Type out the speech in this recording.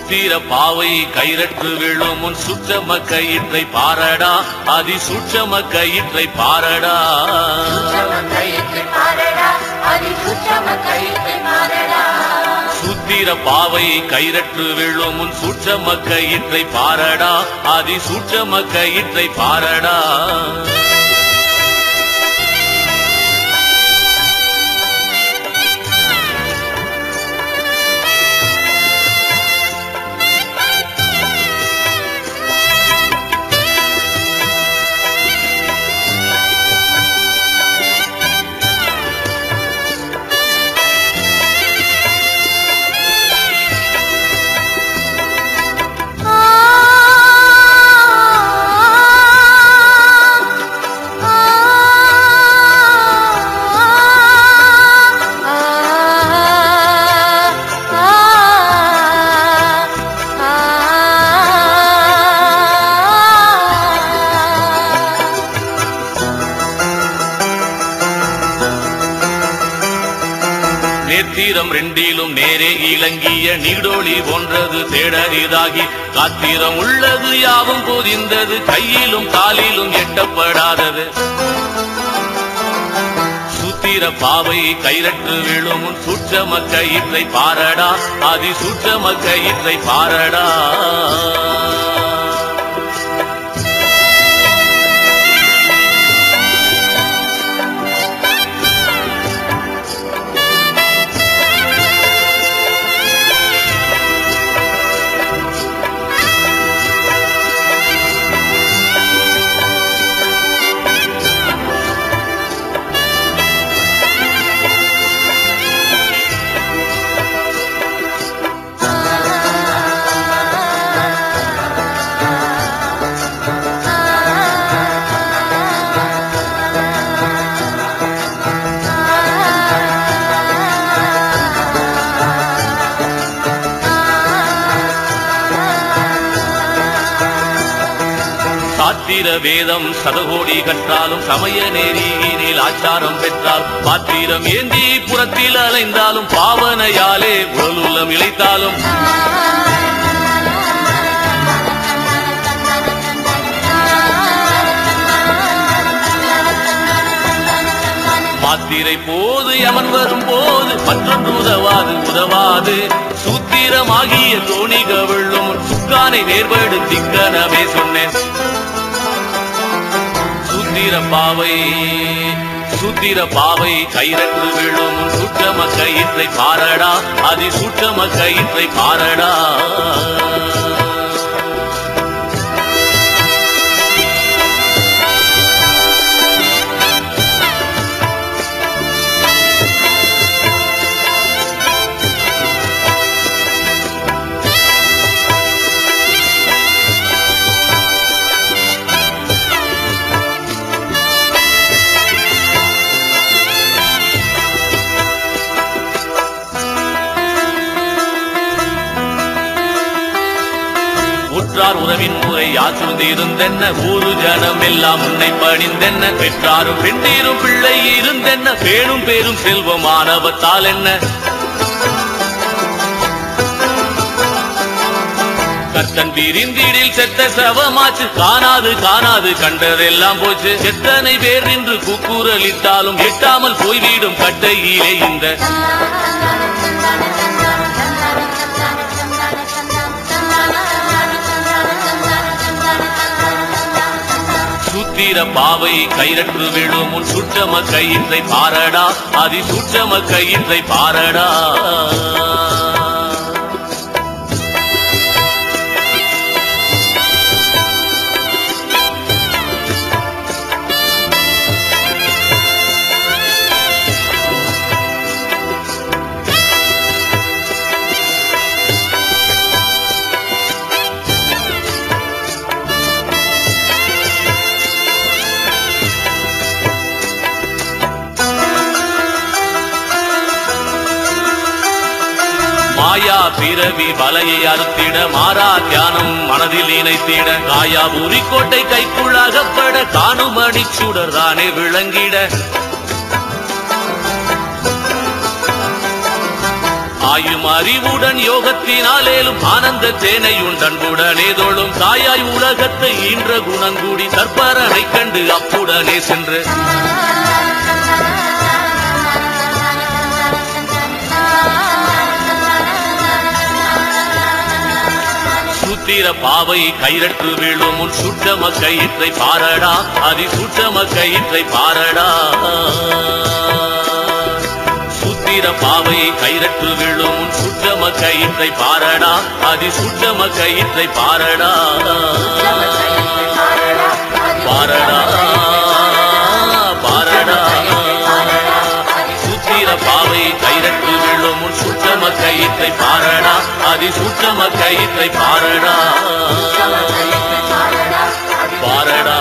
சூத்திர பாவை கைரற்று விழும் முன் சுற்றம கயிற்றை பாரடா அதி சூட்சம கயிற்றை பாரடா சூத்திர பாவை கைரற்று விழும் முன் சூட்சம கயிற்றை பாரடா அதி சூட்சம கயிற்றை பாரடா நேத்திரம் ரெண்டிலும் நேரே இலங்கிய நீடோழி போன்றது தேடரிதாகி காத்திரம் உள்ளது யாவும் பொதிந்தது கையிலும் காலிலும் எட்டப்படாதது சூத்திர பாவை கைரற்று விழும் சூட்சம கயிற்றை பாரடா அதி சூட்சம கயிற்றை பாரடா சாத்திர வேதம் சதகோடி கற்றாலும் சமய நெறியினில் ஆச்சாரம் பெற்றால் பாத்திரம் ஏந்தி புறத்தில் அலைந்தாலும் பாவனையாலே உடலுள்ளம் இழைத்தாலும் பாத்திரை போது யமன் வரும் போது மற்றொன்று உதவாது சூத்திரமாகிய தோணி கவிழும் சுக்கானை நேர்படுத்தி கனவே சொன்னேன் சூத்திர பாவை கைரற்று விழும் சூட்சம கயிற்றை பாரடா அதி சூட்சம கயிற்றை பாரடா உறவின் முறை யாசுந்து இருந்தென்ன ஊரு ஜனம் எல்லாம் உன்னை பணிந்தென்ன பெற்றாரும் பெண்டீரும் பிள்ளை இருந்தென்ன பேணும் பேரும் செல்வமானவத்தால் என்ன கர்த்தன் பிரிந்திடில் செத்த சவமாச்சு காணாது கண்டதெல்லாம் போச்சு எத்தனை பேர் நின்று கூக்குரலிட்டாலும் எட்டாமல் போய்விடும் கட்டையிலே இந்த சூத்திர பாவை கைரற்று விழும் சூட்சம கயிற்றை பாரடா அதி சூட்சம கயிற்றை பாரடா மாயா பிறவி வலையை அறுத்திட மாறா தியானம் மனதில் இணைத்திட காயாபுரி கோட்டை கைக்குள் அகப்பட காணுமணி சுடர் தானே விளங்கிட ஆயும் அறிவுடன் யோகத்தினாலேலும் ஆனந்த தேனையுண்டன் உடனே தோளும் தாயாய் உலகத்தை ஈன்ற குணங்கூடி தற்பரனை கண்டு அப்புடனே சென்று சூத்திர பாவை கைரற்று விழும் உன் சுற்றம கயிற்றை பாரடா அதி சுற்றம கயிற்றை பாரடா சூத்திர பாவை கைரற்று விழும் உன் சுற்றம கயிற்றை பாரடா அதி சுற்றம கயிற்றை பாரடா பாரடா பாரடா சூத்திர பாவை கைரற்று விழும் உன் சுற்றம கயிற்றை பாரடா அதி சுற்றம கயிற்றை பாரடா பாரடா